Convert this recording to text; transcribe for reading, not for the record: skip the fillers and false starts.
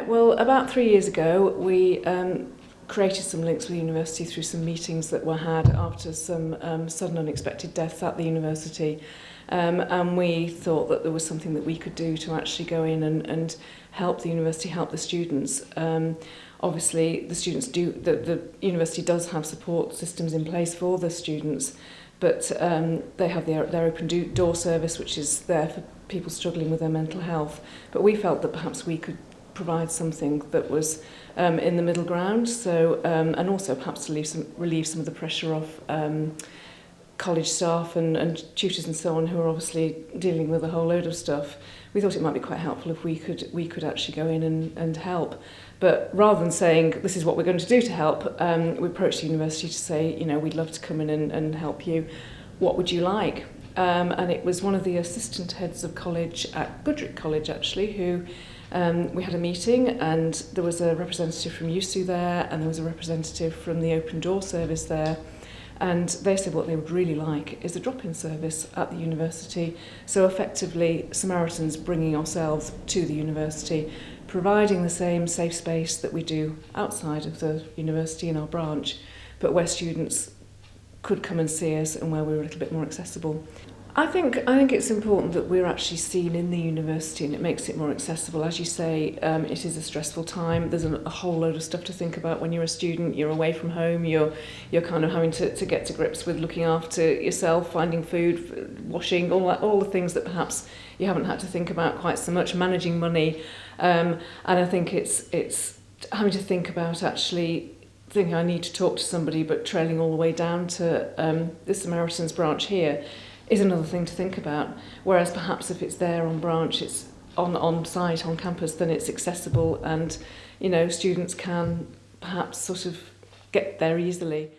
well, about 3 years ago, we created some links with the university through some meetings that were had after some sudden unexpected deaths at the university. And we thought that there was something that we could do to actually go in and help the university, help the students. Obviously, the university does have support systems in place for the students, but they have their open door service, which is there for people struggling with their mental health. But we felt that perhaps we could provide something that was in the middle ground, so and also perhaps to relieve some of the pressure off college staff and tutors and so on, who are obviously dealing with a whole load of stuff. We thought it might be quite helpful if we could actually go in and help. But rather than saying this is what we're going to do to help, we approached the university to say, you know, we'd love to come in and help you. What would you like? And it was one of the assistant heads of college at Goodrick College, actually, who we had a meeting, and there was a representative from USU there, and there was a representative from the Open Door service there. And they said what they would really like is a drop-in service at the university. So effectively, Samaritans bringing ourselves to the university, providing the same safe space that we do outside of the university in our branch, but where students could come and see us and where we're a little bit more accessible. I think it's important that we're actually seen in the university, and it makes it more accessible. As you say, it is a stressful time. There's a whole load of stuff to think about when you're a student. You're away from home. You're kind of having to get to grips with looking after yourself, finding food, washing, all the things that perhaps you haven't had to think about quite so much. Managing money, and I think it's having to think about actually thinking I need to talk to somebody, but trailing all the way down to the Samaritans branch here is another thing to think about. Whereas perhaps if it's there on branch, it's on site, on campus, then it's accessible, and, you know, students can perhaps sort of get there easily.